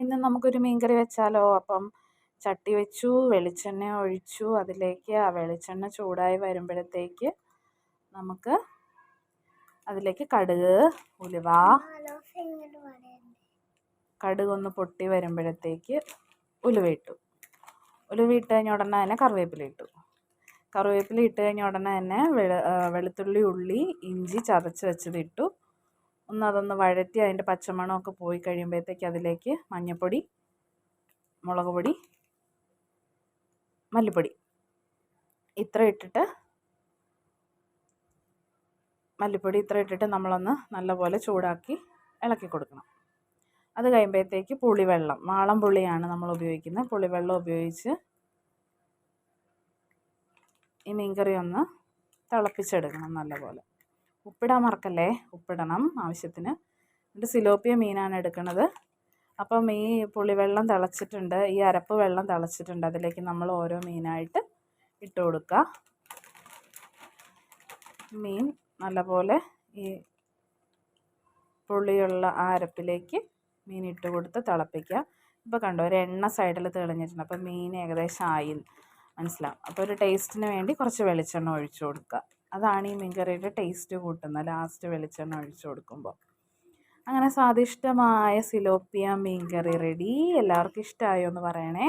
ഇന്ന് നമുക്കൊരു മീൻകറി വെച്ചാലോ? അപ്പം ചട്ടി വെച്ചു, വെളിച്ചെണ്ണ ഒഴിച്ചു, അതിലേക്ക് ആ വെളിച്ചെണ്ണ ചൂടായി വരുമ്പോഴത്തേക്ക് നമുക്ക് അതിലേക്ക് കടുക്, ഉലുവ, കടുകൊന്ന് പൊട്ടി വരുമ്പോഴത്തേക്ക് ഉലുവ ഇട്ടു കഴിഞ്ഞ ഉടനെ തന്നെ കറിവേപ്പില ഇട്ടു ഇട്ട് കഴിഞ്ഞ ഉടനെ തന്നെ വെളുത്തുള്ളി, ഉള്ളി, ഇഞ്ചി ചതച്ച് വെച്ചതിട്ടു. അതൊന്ന് വഴറ്റി അതിൻ്റെ പച്ചമണമൊക്കെ പോയി കഴിയുമ്പോഴത്തേക്ക് അതിലേക്ക് മഞ്ഞൾപ്പൊടി, മുളക് പൊടി, മല്ലിപ്പൊടി ഇത്ര ഇട്ടിട്ട് നമ്മളൊന്ന് നല്ലപോലെ ചൂടാക്കി ഇളക്കി കൊടുക്കണം. അത് കഴിയുമ്പോഴത്തേക്ക് പുളിവെള്ളം, വാളം പുളിയാണ് നമ്മൾ ഉപയോഗിക്കുന്നത്. പുളിവെള്ളം ഉപയോഗിച്ച് ഈ മീൻകറി ഒന്ന് തിളപ്പിച്ചെടുക്കണം നല്ലപോലെ. ഉപ്പിടാൻ മറക്കല്ലേ, ഉപ്പിടണം ആവശ്യത്തിന്. എന്നിട്ട് സിലോപ്പിയ മീനാണ് എടുക്കുന്നത്. അപ്പം ഈ പുളിവെള്ളം തിളച്ചിട്ടുണ്ട്, ഈ അരപ്പ് വെള്ളം തിളച്ചിട്ടുണ്ട്. അതിലേക്ക് നമ്മൾ ഓരോ മീനായിട്ട് ഇട്ട് കൊടുക്കുക. മീൻ നല്ലപോലെ ഈ പുളിയുള്ള ആ അരപ്പിലേക്ക് മീൻ ഇട്ട് കൊടുത്ത് തിളപ്പിക്കുക. ഇപ്പോൾ കണ്ടോ, ഒരു എണ്ണ സൈഡിൽ തെളിഞ്ഞിട്ടുണ്ട്. അപ്പോൾ മീൻ ഏകദേശം ആയി മനസ്സിലാവും. അപ്പോൾ ഒരു ടേസ്റ്റിന് വേണ്ടി കുറച്ച് വെളിച്ചെണ്ണ ഒഴിച്ചു കൊടുക്കുക. അതാണ് ഈ മീൻകറിയുടെ ടേസ്റ്റ് കൂട്ടുന്നത്, ലാസ്റ്റ് വെളിച്ചെണ്ണ ഒഴിച്ചു കൊടുക്കുമ്പോൾ. അങ്ങനെ സ്വാദിഷ്ടമായ സിലോപ്പിയ മീൻകറി റെഡി. എല്ലാവർക്കും ഇഷ്ടമായോ എന്ന് പറയണേ.